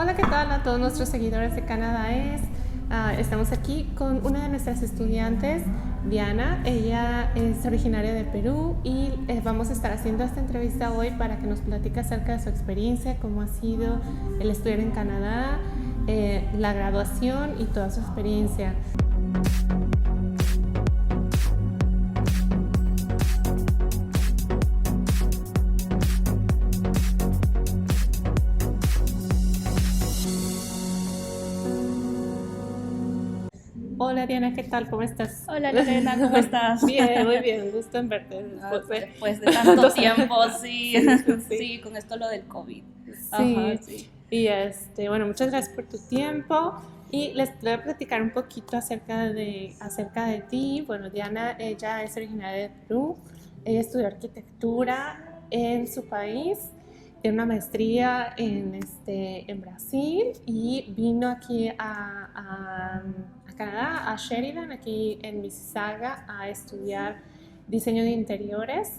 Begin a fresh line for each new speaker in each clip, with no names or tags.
Hola, ¿qué tal a todos nuestros seguidores de Canadá Es? Estamos aquí con una de nuestras estudiantes, Diana. Ella es originaria de Perú y vamos a estar haciendo esta entrevista hoy para que nos platique acerca de su experiencia, cómo ha sido el estudiar en Canadá, la graduación y toda su experiencia. Hola Diana, ¿qué tal? ¿Cómo estás?
Hola Lorena, ¿cómo estás?
Bien, muy bien, gusto en verte.
Después de tanto tiempo, sí. Sí, con esto lo del COVID.
Sí,
Sí.
y bueno, muchas gracias por tu tiempo y les voy a platicar un poquito acerca de ti. Bueno, Diana, ella es originaria de Perú, ella estudió arquitectura en su país, tiene una maestría en Brasil y vino aquí a Canadá, a Sheridan, aquí en Mississauga, a estudiar diseño de interiores,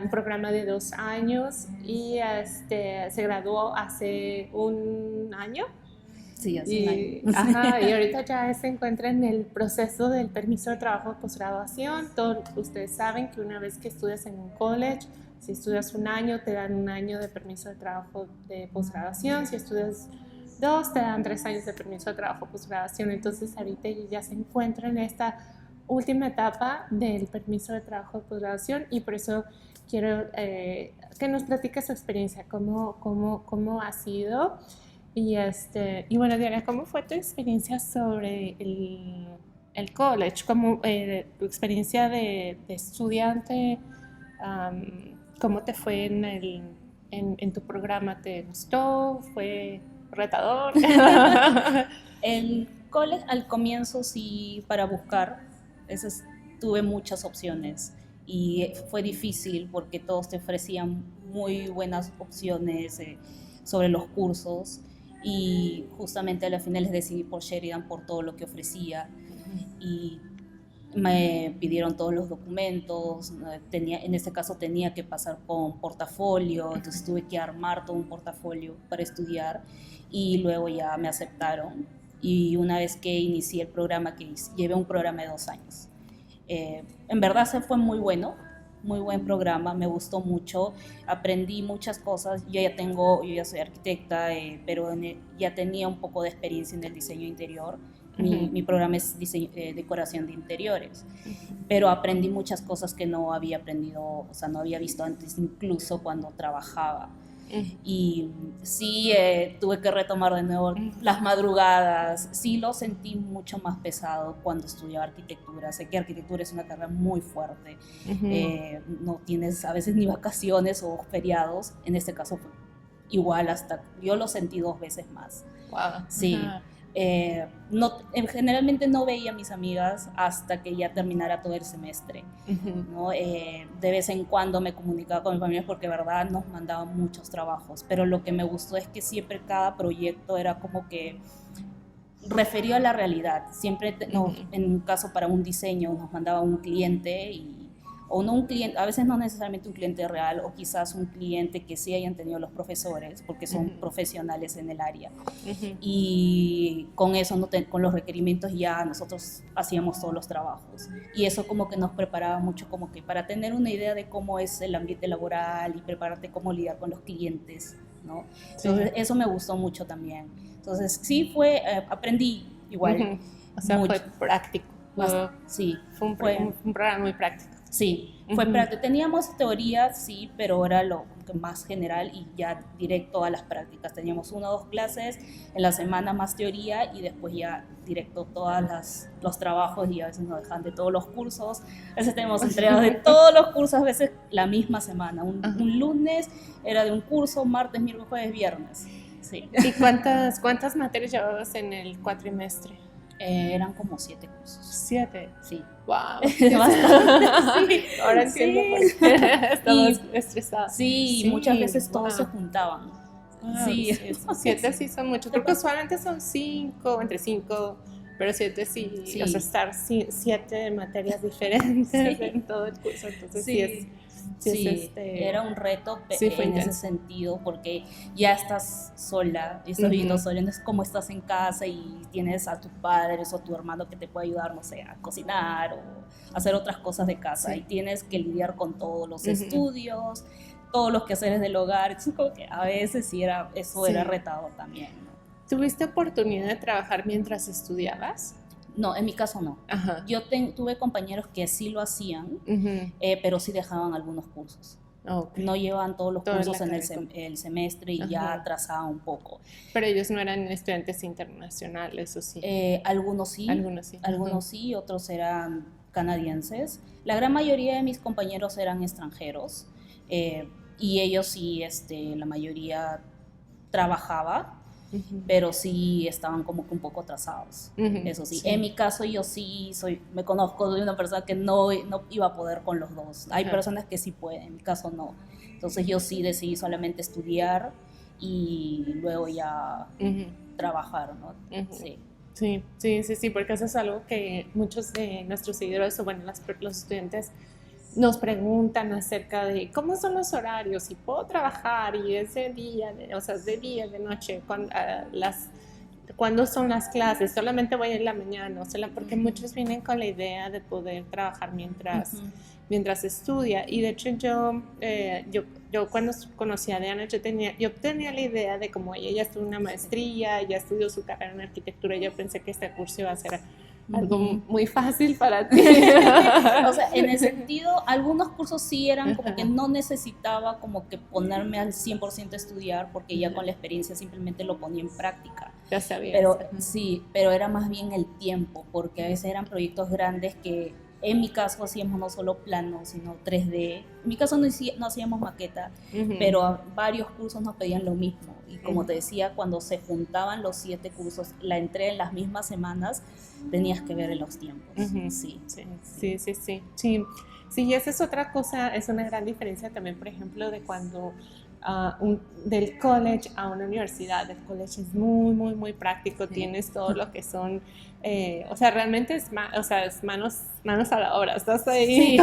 un programa de 2 años y se graduó hace un año.
Sí, hace un año.
Ajá, y ahorita ya se encuentra en el proceso del permiso de trabajo de posgraduación. Ustedes saben que una vez que estudias en un college, si estudias un año, te dan un año de permiso de trabajo de posgraduación. Si estudias 2, te dan 3 años de permiso de trabajo posgraduación. Entonces ahorita ya se encuentra en esta última etapa del permiso de trabajo de posgraduación y por eso quiero que nos platique su experiencia, cómo ha sido. Y bueno, Diana, ¿cómo fue tu experiencia sobre el college? Tu experiencia de estudiante? ¿Cómo te fue en tu programa? ¿Te gustó? ¿Fue retador?
El college al comienzo sí, para buscar, tuve muchas opciones y fue difícil porque todos te ofrecían muy buenas opciones sobre los cursos y justamente a la final les decidí por Sheridan por todo lo que ofrecía y me pidieron todos los documentos, en este caso tenía que pasar con portafolio, entonces tuve que armar todo un portafolio para estudiar y luego ya me aceptaron y una vez que inicié el programa, llevé un programa de 2 años. En verdad se fue muy bueno, muy buen programa, me gustó mucho, aprendí muchas cosas, yo ya soy arquitecta, pero ya tenía un poco de experiencia en el diseño interior. Mi programa es decoración de interiores, pero aprendí muchas cosas que no había aprendido, o sea, no había visto antes, incluso cuando trabajaba. Y sí, tuve que retomar de nuevo las madrugadas. Sí lo sentí mucho más pesado cuando estudiaba arquitectura. Sé que arquitectura es una carrera muy fuerte. No tienes a veces ni vacaciones o feriados. En este caso fue igual, hasta yo lo sentí 2 veces más.
Wow.
Sí. Generalmente no veía a mis amigas hasta que ya terminara todo el semestre, ¿no? De vez en cuando me comunicaba con mi familia porque de verdad nos mandaban muchos trabajos, pero lo que me gustó es que siempre cada proyecto era como que referido a la realidad. Siempre, en un caso para un diseño nos mandaba un cliente o no un cliente, a veces no necesariamente un cliente real, o quizás un cliente que sí hayan tenido los profesores, porque son profesionales en el área. Y con eso, con los requerimientos ya nosotros hacíamos todos los trabajos. Y eso como que nos preparaba mucho como que para tener una idea de cómo es el ambiente laboral y prepararte cómo lidiar con los clientes, ¿no? Entonces eso me gustó mucho también. Entonces sí aprendí igual.
O sea, mucho. Fue práctico.
Sí.
Fue un programa muy práctico.
Sí, fue práctico. Teníamos teoría, sí, pero era lo más general y ya directo a las prácticas. Teníamos 1 o 2 clases en la semana, más teoría, y después ya directo todos los trabajos, y a veces nos dejan de todos los cursos. A veces tenemos entregados de todos los cursos, a veces la misma semana. Un lunes era de un curso, martes, miércoles, jueves, viernes. Sí.
¿Y cuántas materias llevabas en el cuatrimestre?
Eran como 7 cursos.
7.
Sí.
Wow.
Bastante. Sí.
Ahora entiendo por qué estabas estresada.
Sí, muchas veces todos se juntaban.
Sí. 7 sí son muchos. Porque usualmente son 5, entre 5, pero 7 sí. O sea, estar 7 materias diferentes en todo el curso. Entonces sí es
Sí, era un reto en ese sentido, porque ya estás sola, estás viviendo sola, no es como estás en casa y tienes a tus padres o a tu hermano que te puede ayudar, no sé, a cocinar o hacer otras cosas de casa, y tienes que lidiar con todos los estudios, todos los quehaceres del hogar. Entonces, como que a veces sí era retador también, ¿no?
¿Tuviste oportunidad de trabajar mientras estudiabas?
No, en mi caso no.
Ajá.
Yo tuve compañeros que sí lo hacían, pero sí dejaban algunos cursos.
Okay.
No llevaban todos los cursos en el semestre y ya atrasaban un poco.
Pero ellos no eran estudiantes internacionales, ¿o sí?
Algunos sí. Algunos sí, otros eran canadienses. La gran mayoría de mis compañeros eran extranjeros, y ellos sí, la mayoría trabajaba, pero sí estaban como que un poco atrasados. Eso sí. En mi caso yo sí me conozco de una persona que no iba a poder con los dos. Hay personas que sí pueden, en mi caso no. Entonces yo sí decidí solamente estudiar y luego ya trabajar, ¿no?
Sí, porque eso es algo que muchos de nuestros seguidores, o bueno, los estudiantes nos preguntan acerca de cómo son los horarios, si puedo trabajar y ese día, o sea, de día, de noche, cuándo son las clases, solamente voy en la mañana, porque muchos vienen con la idea de poder trabajar mientras estudia. Y de hecho yo cuando conocí a Diana, yo tenía la idea de como ella ya estudió una maestría, ya estudió su carrera en arquitectura, yo pensé que este curso iba a ser algo muy fácil para ti.
O sea, en ese sentido, algunos cursos sí eran como que no necesitaba como que ponerme al 100% a estudiar, porque ya con la experiencia simplemente lo ponía en práctica.
Ya sabías.
Pero sí, pero era más bien el tiempo, porque a veces eran proyectos grandes que en mi caso hacíamos no solo planos, sino 3D. En mi caso no hacíamos maqueta, pero varios cursos nos pedían lo mismo. Y como te decía, cuando se juntaban los 7 cursos, la entrega en las mismas semanas, tenías que ver en los tiempos. Sí,
y esa es otra cosa, es una gran diferencia también, por ejemplo, de cuando del college a una universidad. El college es muy, muy, muy práctico, tienes todo lo que son, o sea, realmente es manos a la obra, estás ahí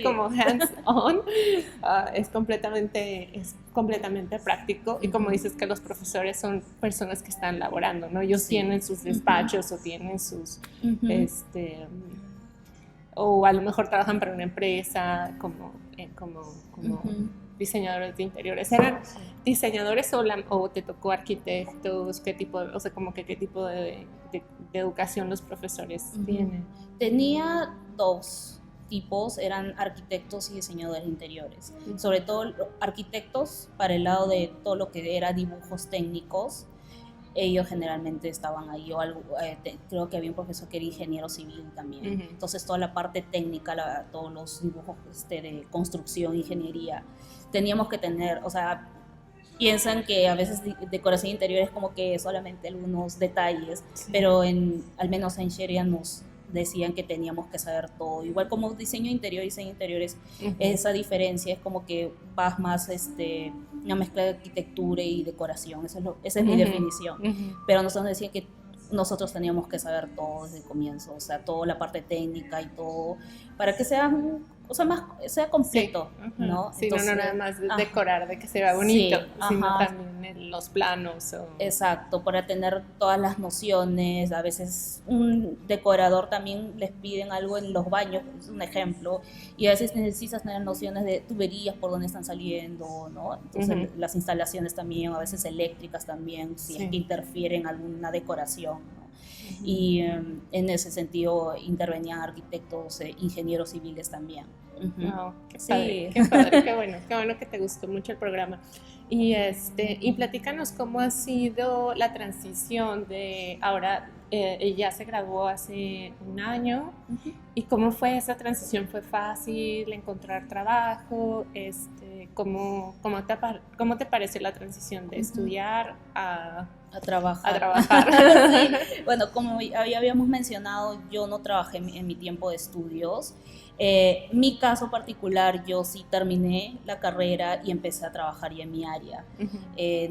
como hands-on, es completamente práctico, y como dices que los profesores son personas que están laborando, ¿no? Ellos tienen sus despachos o tienen sus, o a lo mejor trabajan para una empresa como diseñadores de interiores. ¿Eran diseñadores o te tocó arquitectos? ¿Qué tipo de educación los profesores tienen?
Tenía 2 tipos, eran arquitectos y diseñadores de interiores. Sobre todo arquitectos para el lado de todo lo que era dibujos técnicos. Ellos generalmente estaban ahí. Yo creo que había un profesor que era ingeniero civil también. Entonces toda la parte técnica, todos los dibujos de construcción, ingeniería, teníamos que tener, o sea, piensan que a veces decoración interior es como que solamente algunos detalles, pero al menos en Sheria nos decían que teníamos que saber todo. Igual como diseño interior y diseño interiores, esa diferencia es como que vas más una mezcla de arquitectura y decoración. Esa es mi definición. Pero nosotros decían que nosotros teníamos que saber todo desde el comienzo, o sea, toda la parte técnica y todo, para que sea completo, ¿no?
Sí, entonces, no nada más decorar, de que se vea bonito, sino también los planos.
Exacto, para tener todas las nociones. A veces un decorador también les piden algo en los baños, es un ejemplo, y a veces necesitas tener nociones de tuberías por dónde están saliendo, ¿no? Entonces las instalaciones también, a veces eléctricas también, si es que interfieren en alguna decoración, ¿no? Y en ese sentido intervenían arquitectos, ingenieros civiles también.
Wow, qué padre, qué bueno que te gustó mucho el programa. Y platícanos cómo ha sido la transición de ahora. Ella se graduó hace un año. ¿Y cómo fue esa transición? ¿Fue fácil encontrar trabajo? ¿Cómo te pareció la transición de estudiar a
A trabajar.
A trabajar.
Sí. Bueno, como ya habíamos mencionado, yo no trabajé en mi tiempo de estudios. Mi caso particular, yo sí terminé la carrera y empecé a trabajar ya en mi área.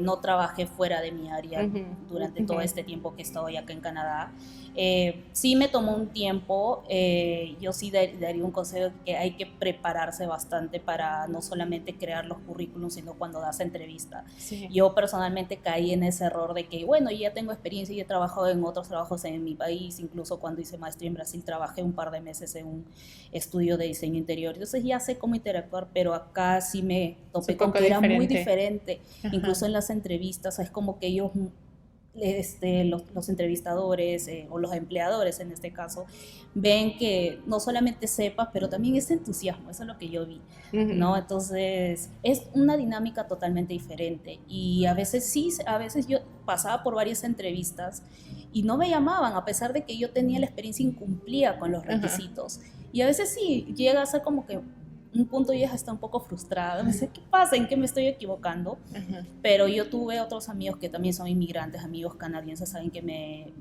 No trabajé fuera de mi área durante todo este tiempo que estoy acá en Canadá. Sí me tomó un tiempo. Yo sí daría un consejo que hay que prepararse bastante para no solamente crear los currículums, sino cuando das entrevista.
Sí.
Yo personalmente caí en ese error de que, bueno, ya tengo experiencia y he trabajado en otros trabajos en mi país. Incluso cuando hice maestría en Brasil trabajé un par de meses en un estudio de diseño interior. Entonces ya sé cómo interactuar, pero acá sí me topé con que era muy diferente. Incluso en las entrevistas es como que ellos, los entrevistadores o los empleadores en este caso, ven que no solamente sepas, pero también ese entusiasmo, eso es lo que yo vi, ¿no? Entonces es una dinámica totalmente diferente y a veces sí, a veces yo pasaba por varias entrevistas y no me llamaban, a pesar de que yo tenía la experiencia, incumplía con los requisitos. Y a veces sí, llega a ser como que un punto ya está un poco frustrada, me dice, ¿qué pasa? ¿En qué me estoy equivocando? Pero yo tuve otros amigos que también son inmigrantes, amigos canadienses, saben que me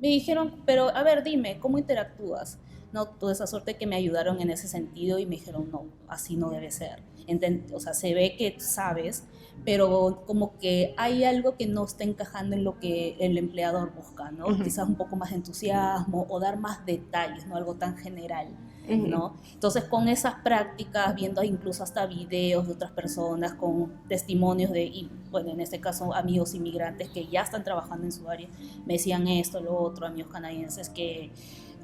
dijeron, pero a ver, dime, ¿cómo interactúas? No, toda esa suerte que me ayudaron en ese sentido y me dijeron, no, así no debe ser. O sea, se ve que sabes, pero como que hay algo que no está encajando en lo que el empleador busca, ¿no? Quizás un poco más de entusiasmo o dar más detalles, no algo tan general, ¿no? Entonces, con esas prácticas, viendo incluso hasta videos de otras personas con testimonios y bueno, en este caso amigos inmigrantes que ya están trabajando en su área, me decían esto, lo otro, amigos canadienses que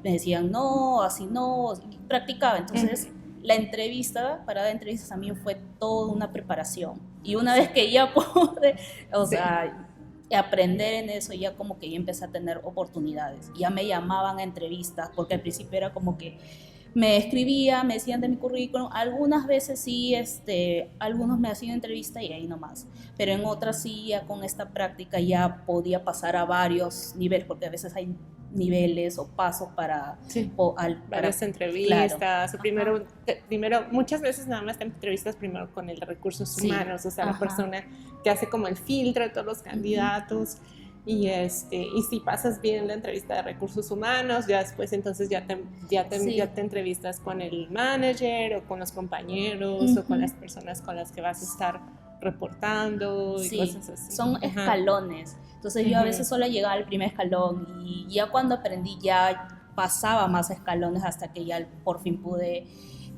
me decían no, así no, y practicaba. Entonces, la entrevista, para dar entrevistas también fue toda una preparación. Y una vez que ya pude, o sea, aprender en eso, ya como que ya empecé a tener oportunidades. Ya me llamaban a entrevistas, porque al principio era como que me escribían, me decían de mi currículum. Algunas veces sí, algunos me hacían entrevista y ahí nomás. Pero en otras sí, ya con esta práctica ya podía pasar a varios niveles, porque a veces hay niveles o pasos para
varias entrevistas.
Claro.
Primero, muchas veces nada más te entrevistas primero con el de recursos humanos, o sea, la persona que hace como el filtro de todos los candidatos. Y si pasas bien la entrevista de recursos humanos, ya después entonces ya te entrevistas con el manager o con los compañeros o con las personas con las que vas a estar reportando y cosas así.
Son escalones. Entonces yo a veces solo llegaba al primer escalón y ya cuando aprendí ya pasaba más escalones hasta que ya por fin pude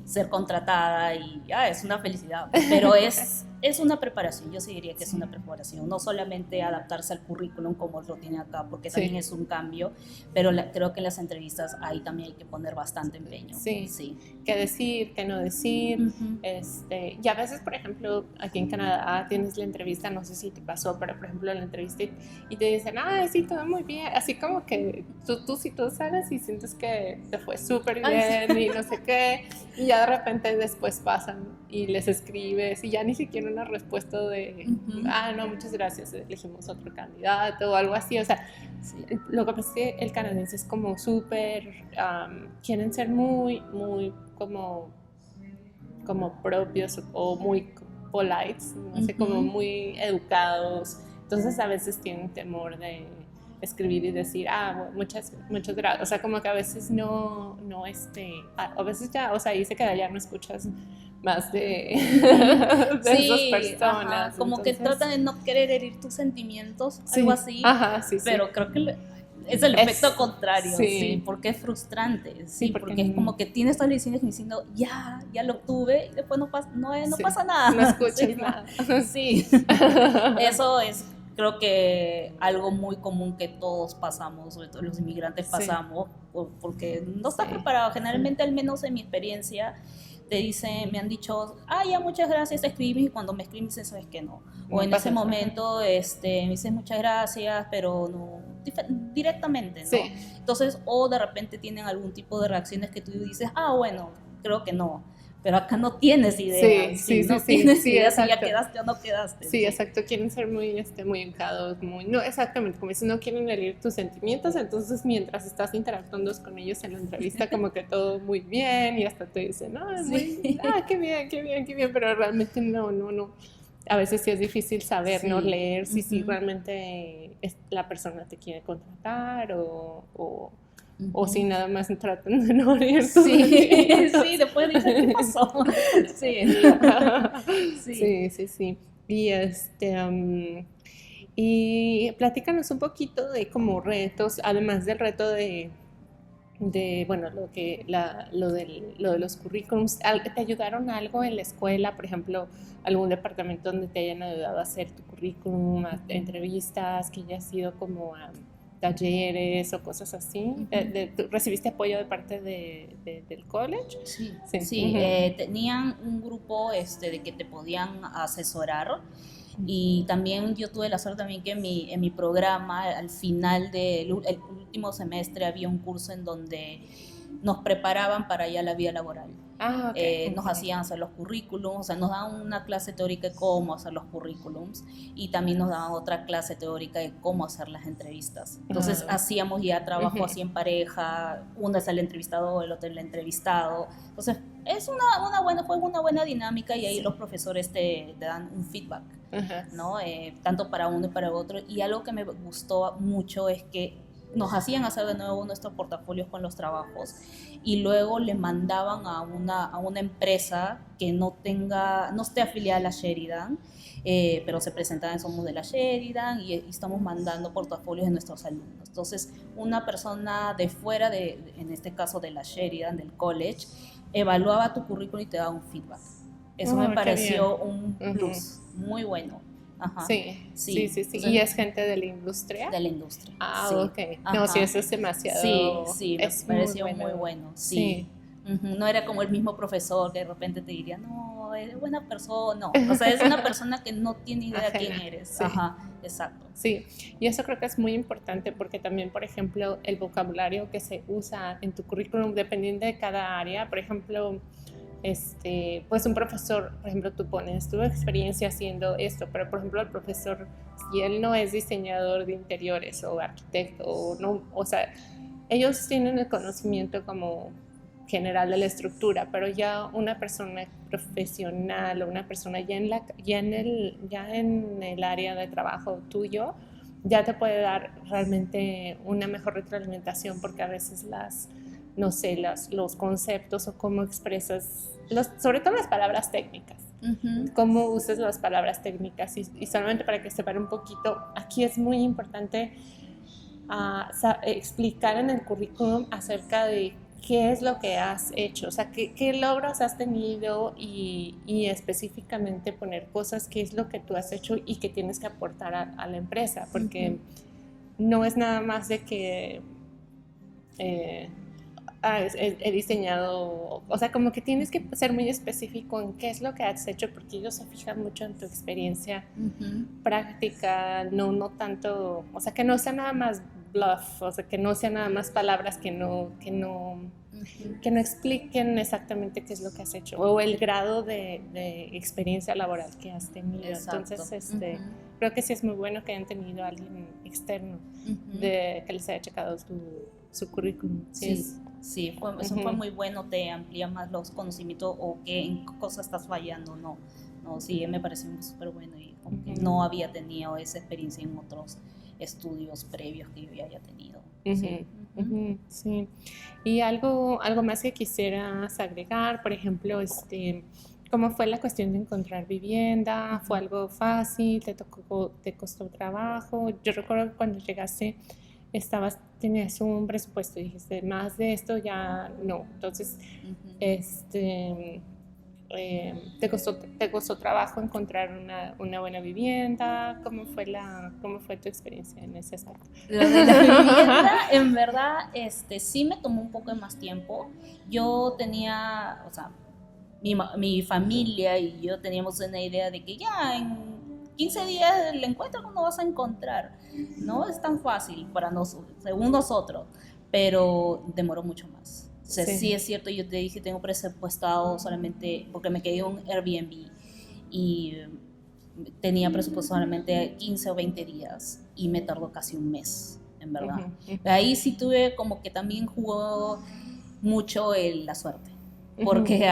ser contratada y ya es una felicidad. Pero es una preparación, yo sí diría que es una preparación, no solamente adaptarse al currículum como lo tiene acá, porque también es un cambio, pero creo que en las entrevistas ahí también hay que poner bastante empeño.
Sí. Qué decir, qué no decir. Y a veces, por ejemplo, aquí en Canadá tienes la entrevista, no sé si te pasó, pero por ejemplo la entrevista y te dicen, sí, todo muy bien, así como que tú sales y sientes que te fue súper bien y no sé qué, y ya de repente después pasan y les escribes y ya ni siquiera una respuesta de no, muchas gracias, elegimos otro candidato o algo así. O sea, lo que pasa es que el canadiense es como súper, quieren ser muy, muy como propios o muy polites, no sé, como muy educados. Entonces a veces tienen temor de escribir y decir, bueno, muchas gracias. O sea, como que a veces a veces ya, o sea, ahí se queda, ya no escuchas más de esas personas.
Como entonces, que tratan de no querer herir tus sentimientos, algo así. Pero creo que es el efecto contrario, porque es frustrante, porque es como que tienes todas las lecciones diciendo, ya lo obtuve, y después no pasa nada.
No escuchas nada.
Eso es, creo que algo muy común que todos pasamos, sobre todo los inmigrantes pasamos, porque no estás preparado. Generalmente, al menos en mi experiencia, me han dicho, ya muchas gracias, te escribí, y cuando me escribes sabes que no. O en ese momento me dices muchas gracias, pero no directamente, ¿no? Entonces, o de repente tienen algún tipo de reacciones que tú dices, bueno, creo que no. Pero acá no tienes idea. Tienes idea si ya quedaste o no quedaste.
Sí, exacto. Quieren ser muy educados, no, exactamente, como si no quieren herir tus sentimientos, entonces mientras estás interactuando con ellos en la entrevista, como que todo muy bien y hasta te dicen, qué bien, pero realmente no. a veces sí es difícil saber,
Sí.
¿no? Leer si realmente la persona te quiere contratar o si nada más tratan de no abrir tus
Sí,
sentimientos.
sí, después dicen, ¿qué pasó? Sí, sí.
Sí, sí, sí. Y y platícanos un poquito de como retos, además del reto bueno, lo de los currículums. ¿Te ayudaron algo en la escuela? Por ejemplo, algún departamento donde te hayan ayudado a hacer tu currículum, a entrevistas, que haya sido como a talleres o cosas así. ¿Recibiste apoyo de parte del college?
Sí,
Sí.
sí, tenían un grupo de que te podían asesorar, y también yo tuve la suerte también que en mi programa, al final del el último semestre, había un curso en donde nos preparaban para ya la vida laboral.
Ah, ok.
Nos hacían hacer los currículums, o sea, nos daban una clase teórica de cómo hacer los currículums, y también nos daban otra clase teórica de cómo hacer las entrevistas. Entonces hacíamos ya trabajo así en pareja, uno es el entrevistador, el otro el entrevistado. Entonces fue una buena dinámica, y ahí los profesores te dan un feedback, ¿no? Tanto para uno y para otro. Y algo que me gustó mucho es que nos hacían hacer de nuevo nuestros portafolios con los trabajos, y luego le mandaban a una empresa que no esté afiliada a la Sheridan, pero se presentaban, somos de la Sheridan, y estamos mandando portafolios de nuestros alumnos. Entonces, una persona de fuera, en este caso de la Sheridan, del college, evaluaba tu currículum y te daba un feedback. Eso me pareció un plus muy bueno. Ajá.
Sí.
Entonces,
¿Y es gente de la industria?
De la industria.
Ah,
sí.
ok. No, sí, eso es demasiado.
Sí, me pareció muy bueno. Sí. No era como el mismo profesor que de repente te diría, no, es buena persona. No, o sea, es una persona que no tiene idea quién eres.
Sí.
Ajá, exacto.
Sí, y eso creo que es muy importante, porque también, por ejemplo, el vocabulario que se usa en tu currículum, dependiendo de cada área. Por ejemplo, pues un profesor, por ejemplo, tú pones tu experiencia haciendo esto, pero por ejemplo el profesor, si él no es diseñador de interiores o arquitecto, o sea, ellos tienen el conocimiento como general de la estructura, pero ya una persona profesional o una persona ya en el área de trabajo tuyo, ya te puede dar realmente una mejor retroalimentación, porque a veces no sé, los conceptos o cómo expresas, sobre todo las palabras técnicas, cómo usas las palabras técnicas. Y solamente para que sepan un poquito, aquí es muy importante explicar en el currículum acerca de qué es lo que has hecho, o sea, qué logros has tenido, y específicamente poner cosas, qué es lo que tú has hecho y que tienes que aportar a la empresa, porque no es nada más de que he diseñado, o sea, como que tienes que ser muy específico en qué es lo que has hecho, porque ellos se fijan mucho en tu experiencia práctica, no tanto, o sea, que no sea nada más bluff, o sea, que no sean nada más palabras que no expliquen exactamente qué es lo que has hecho, o el grado de experiencia laboral que has tenido. Exacto. Entonces, creo que sí es muy bueno que hayan tenido a alguien externo que les haya checado su currículum.
Sí, eso fue muy bueno, te amplía más los conocimientos, o que en cosas estás fallando, no, sí, me pareció súper bueno, y como que no había tenido esa experiencia en otros estudios previos que yo ya haya tenido.
Sí. Y algo más que quisieras agregar, por ejemplo, ¿cómo fue la cuestión de encontrar vivienda? ¿Fue algo fácil? ¿Te costó trabajo? Yo recuerdo que cuando llegaste tenías un presupuesto y dijiste, más de esto ya no. Entonces, ¿te costó trabajo encontrar una buena vivienda? ¿Cómo fue tu experiencia en ese aspecto?
Lo de la vivienda, en verdad, sí me tomó un poco de más tiempo. Yo tenía, o sea, mi familia y yo teníamos una idea de que ya en 15 días el encuentro no vas a encontrar. No es tan fácil para nosotros, según nosotros, pero demoró mucho más. O sea, sí es cierto, yo te dije, tengo presupuestado solamente, porque me quedé en un Airbnb y tenía presupuesto solamente 15 o 20 días, y me tardó casi un mes, en verdad. Ahí sí tuve como que también jugó mucho la suerte, porque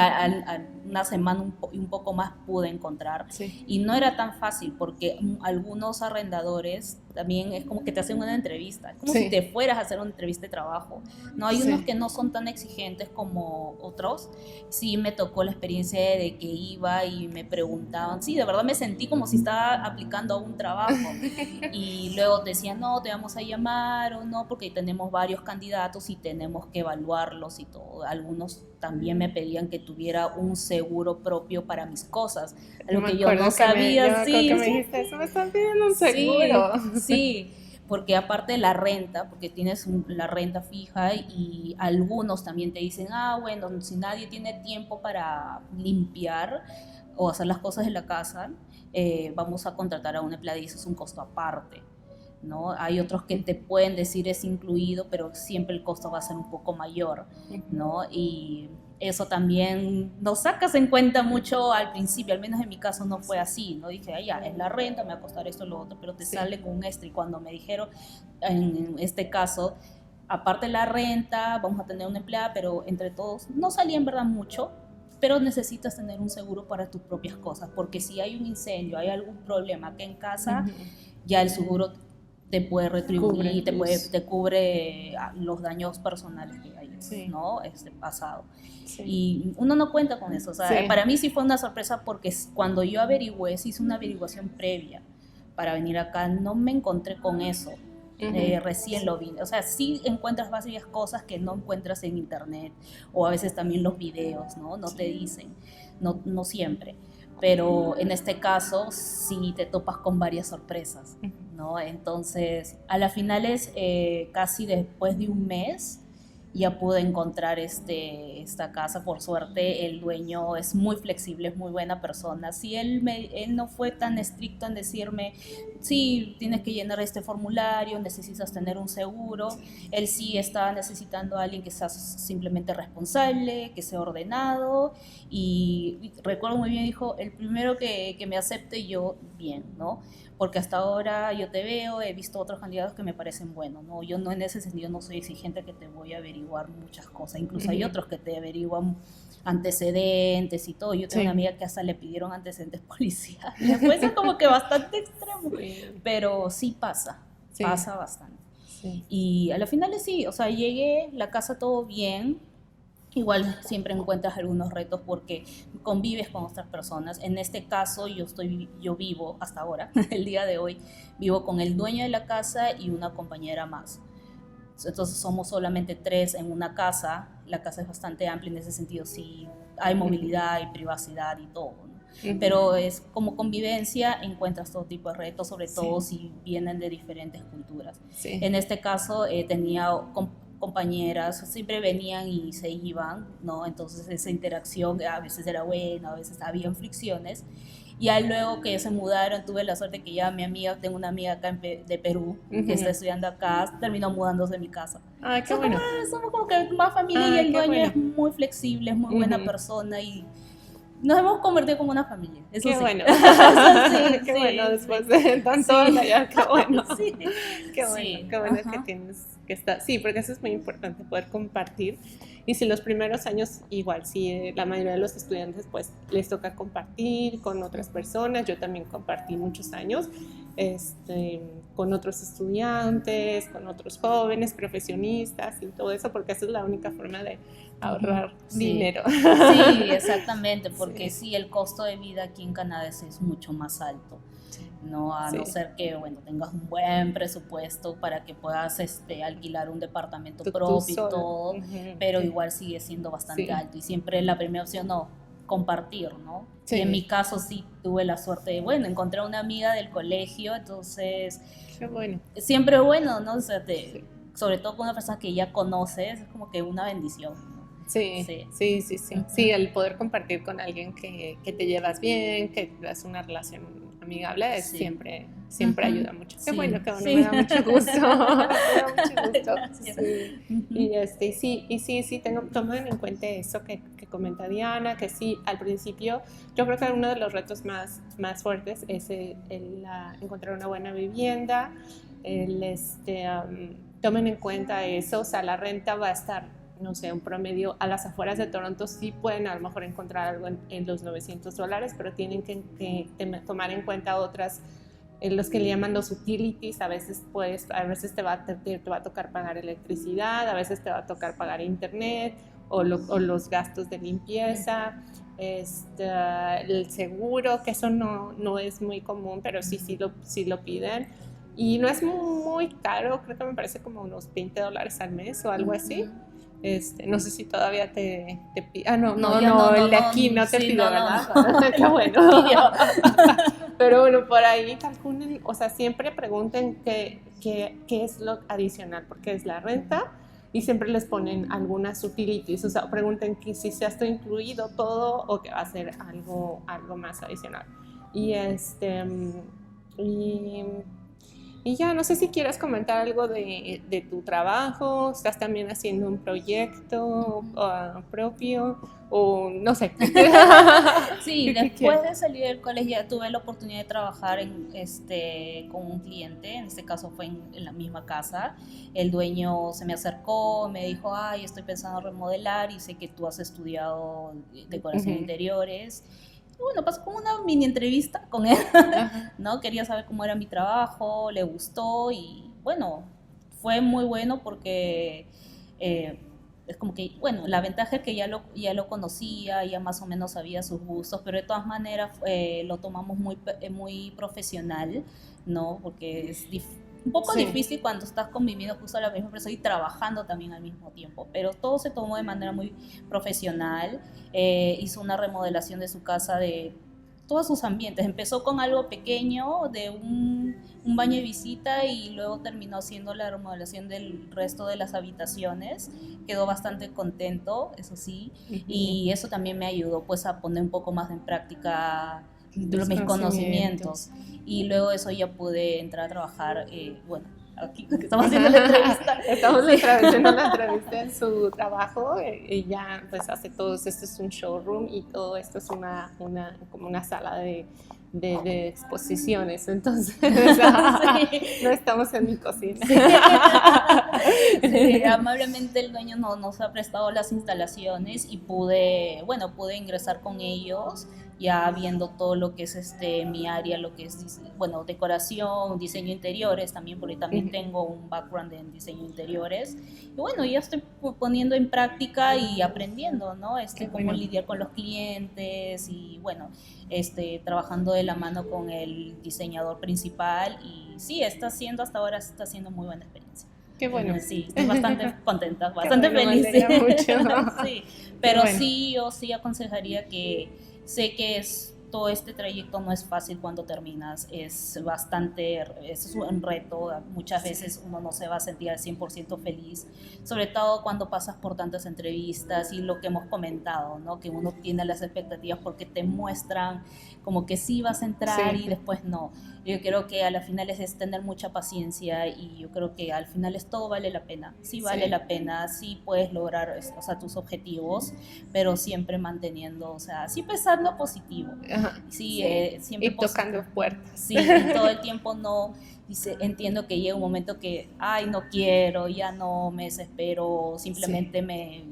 una semana un poco más pude encontrar.
Sí.
Y no era tan fácil porque algunos arrendadores también es como que te hacen una entrevista, es como
Sí.
si te fueras a hacer una entrevista de trabajo, ¿no? Hay
Sí.
unos que no son tan exigentes como otros. Sí me tocó la experiencia de que iba y me preguntaban, sí, de verdad me sentí como si estaba aplicando a un trabajo y luego decían, no, te vamos a llamar o no, porque tenemos varios candidatos y tenemos que evaluarlos y todo. Algunos también me pedían que tuviera un seguro propio para mis cosas, algo que yo no sabía.
Sí, que me dijiste, eso me están pidiendo un seguro.
Sí, porque aparte de la renta, porque tienes la renta fija y algunos también te dicen, bueno, si nadie tiene tiempo para limpiar o hacer las cosas en la casa, vamos a contratar a un empleado y eso es un costo aparte, ¿no? Hay otros que te pueden decir es incluido, pero siempre el costo va a ser un poco mayor, ¿no? Y eso también nos sacas en cuenta mucho al principio, al menos en mi caso no fue así, ¿no? Dije, ya, es la renta, me va a costar esto, lo otro, pero te sale con un extra. Y cuando me dijeron, en este caso, aparte de la renta, vamos a tener una empleada, pero entre todos no salía en verdad mucho, pero necesitas tener un seguro para tus propias cosas, porque si hay un incendio, hay algún problema que en casa, ya el seguro te puede retribuir, te cubre los daños personales que hay, ¿no? Pasado. Sí. Y uno no cuenta con eso. O sea, para mí sí fue una sorpresa porque cuando yo averigüé, hice una averiguación previa para venir acá, no me encontré con eso. Recién lo vi. O sea, sí encuentras varias cosas que no encuentras en internet o a veces también los videos, ¿no? No te dicen, no siempre. Pero en este caso sí te topas con varias sorpresas, ¿no? Entonces, a la final casi después de un mes ya pude encontrar esta casa. Por suerte el dueño es muy flexible, es muy buena persona. Sí, él no fue tan estricto en decirme, sí, tienes que llenar este formulario, necesitas tener un seguro. Él sí estaba necesitando a alguien que sea simplemente responsable, que sea ordenado, y recuerdo muy bien, dijo, el primero que me acepte yo, bien, ¿no? Porque hasta ahora yo te veo, he visto otros candidatos que me parecen buenos, ¿no? Yo no, en ese sentido no soy exigente que te voy a averiguar muchas cosas, incluso hay otros que te averiguan antecedentes y todo. Yo tengo una amiga que hasta le pidieron antecedentes policiales, pues es como que bastante extremo, pero sí pasa bastante. Y a la final sí, o sea, llegué, la casa todo bien. Igual siempre encuentras algunos retos porque convives con otras personas. En este caso yo vivo hasta ahora, el día de hoy, vivo con el dueño de la casa y una compañera más. Entonces somos solamente 3 en una casa. La casa es bastante amplia en ese sentido, sí hay movilidad y privacidad y todo, ¿no? Pero es como convivencia, encuentras todo tipo de retos, sobre todo si vienen de diferentes culturas. En este caso tenía compañeras, siempre venían y se iban, ¿no? Entonces esa interacción a veces era buena, a veces había fricciones. Ya luego que se mudaron, tuve la suerte que ya tengo una amiga acá de Perú, que está estudiando acá, terminó mudándose de mi casa.
Ay, qué bueno.
Somos como que más familia y el dueño es muy flexible, es muy buena persona y nos hemos convertido como una familia. Eso
qué bueno.
Qué
bueno, después de tanto allá, qué bueno. Qué bueno
Ajá.
que tienes que estar. Sí, porque eso es muy importante, poder compartir. Y si los primeros años, igual, si la mayoría de los estudiantes, pues les toca compartir con otras personas. Yo también compartí muchos años con otros estudiantes, con otros jóvenes, profesionistas y todo eso, porque esa es la única forma de ahorrar dinero.
Sí, exactamente, porque sí, el costo de vida aquí en Canadá es mucho más alto. No, no ser que, bueno, tengas un buen presupuesto para que puedas alquilar un departamento propio y todo, pero igual sigue siendo bastante alto y siempre la primera opción, compartir, ¿no? Y en mi caso sí tuve la suerte de, bueno, encontré a una amiga del colegio, entonces
qué bueno.
Siempre bueno, ¿no? O sea, sobre todo con una persona que ya conoces, es como que una bendición, ¿no?
Sí. Sí, el poder compartir con alguien que te llevas bien, que es una relación amigable, siempre ayuda mucho. Qué bueno, me da mucho gusto. Me da mucho gusto. Y tomen en cuenta eso que comenta Diana, que sí, al principio, yo creo que uno de los retos más fuertes es encontrar una buena vivienda, tomen en cuenta eso, o sea, la renta va a estar no sé, un promedio a las afueras de Toronto, sí pueden a lo mejor encontrar algo en los $900, pero tienen que tomar en cuenta otras, los que le llaman los utilities. A veces te va a tocar pagar electricidad, a veces te va a tocar pagar internet o los gastos de limpieza, el seguro, que eso no es muy común, pero sí lo piden. Y no es muy caro, creo que me parece como unos $20 al mes o algo así. No sé si todavía te pide. No, el de aquí no te pide, ¿verdad? Qué bueno. Pero bueno, por ahí calculen, o sea, siempre pregunten qué es lo adicional, porque es la renta, y siempre les ponen algunas utilities, o sea, pregunten que si se ha incluido todo o que va a ser algo más adicional. Y ya, no sé si quieres comentar algo de tu trabajo. ¿Estás también haciendo un proyecto propio? O no sé.
Sí, después de salir del colegio ya tuve la oportunidad de trabajar con un cliente. En este caso fue en la misma casa. El dueño se me acercó, me dijo, ay, estoy pensando en remodelar y sé que tú has estudiado decoración de interiores. Y bueno, pasó como una mini entrevista con él, ¿no? Quería saber cómo era mi trabajo, le gustó y bueno, fue muy bueno porque es como que, bueno, la ventaja es que ya lo conocía, ya más o menos sabía sus gustos, pero de todas maneras lo tomamos muy profesional, ¿no? Porque es un poco difícil cuando estás conviviendo justo a la misma persona y trabajando también al mismo tiempo, pero todo se tomó de manera muy profesional. Hizo una remodelación de su casa, de todos sus ambientes. Empezó con algo pequeño, de un baño de visita, y luego terminó haciendo la remodelación del resto de las habitaciones. Quedó bastante contento, eso sí, y eso también me ayudó pues a poner un poco más en práctica mis conocimientos, y luego eso ya pude entrar a trabajar, bueno, aquí que estamos haciendo la entrevista.
Estamos haciendo la entrevista en su trabajo, y ya pues hace todo esto, es un showroom y todo esto es como una sala de exposiciones, entonces no estamos en mi cocina.
Sí, amablemente el dueño nos ha prestado las instalaciones y pude ingresar con ellos, ya viendo todo lo que es mi área, lo que es, bueno, decoración, diseño de interiores también, porque también tengo un background en diseño de interiores. Y bueno, ya estoy poniendo en práctica y aprendiendo, ¿no? Cómo lidiar con los clientes y, bueno, trabajando de la mano con el diseñador principal, y sí, hasta ahora está siendo muy buena experiencia.
Qué bueno.
Sí, estoy bastante contenta, bastante feliz.
Me mucho.
Sí, pero bueno, yo sí aconsejaría que sé que todo este trayecto no es fácil cuando terminas, es un reto, muchas veces uno no se va a sentir al 100% feliz, sobre todo cuando pasas por tantas entrevistas y lo que hemos comentado, ¿no? Que uno tiene las expectativas porque te muestran como que sí vas a entrar y después no. Yo creo que a la final es tener mucha paciencia, y yo creo que al final todo vale la pena, vale la pena, sí puedes lograr, o sea, tus objetivos, pero siempre manteniendo, sí pensando positivo. Siempre
y tocando puertas.
Sí, todo el tiempo no. Entiendo que llega un momento que, no quiero, ya no, me desespero, simplemente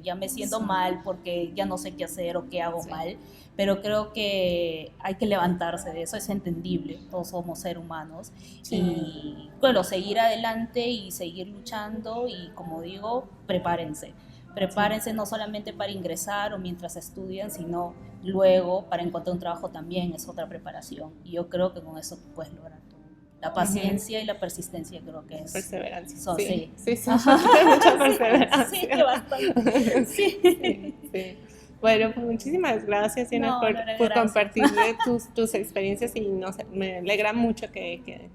ya me siento mal porque ya no sé qué hacer o qué hago mal, pero creo que hay que levantarse de eso, es entendible, todos somos seres humanos, y bueno, seguir adelante y seguir luchando, y como digo, prepárense no solamente para ingresar o mientras estudian, sino luego para encontrar un trabajo también es otra preparación, y yo creo que con eso puedes lograr todo. La paciencia y la persistencia creo que es...
Perseverancia.
Sí.
Mucha perseverancia.
Sí, bastante.
Sí. Bueno, pues muchísimas gracias, Diana, por compartir tus experiencias, y me alegra mucho que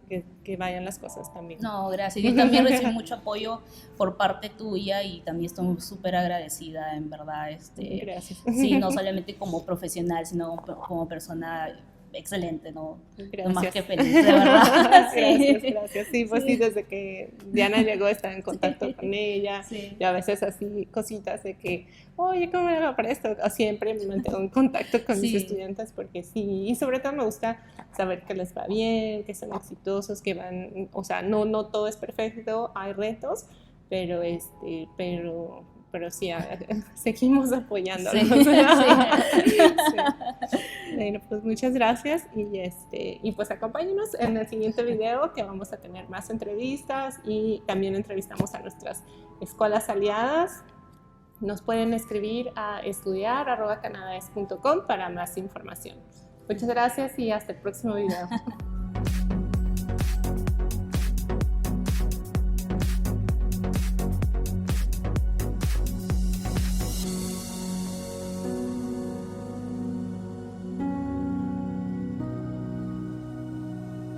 vayan las cosas también.
No, gracias. Yo también recibí mucho apoyo por parte tuya, y también estoy súper agradecida, en verdad.
Gracias.
Sí, no solamente como profesional, sino como persona excelente, ¿no?
Gracias.
Más que feliz, de verdad.
Gracias. Sí, pues sí, desde que Diana llegó estaba en contacto con ella, y a veces así cositas de que, oye, ¿cómo me va para esto? Siempre me mantengo en contacto con mis estudiantes, porque y sobre todo me gusta saber que les va bien, que son exitosos, que van, o sea, no todo es perfecto, hay retos, pero pero sí, seguimos apoyándolos.
Sí, sí.
Sí. Bueno, pues muchas gracias y pues acompáñenos en el siguiente video, que vamos a tener más entrevistas y también entrevistamos a nuestras escuelas aliadas. Nos pueden escribir a estudiar@canadaes.com para más información. Muchas gracias y hasta el próximo video.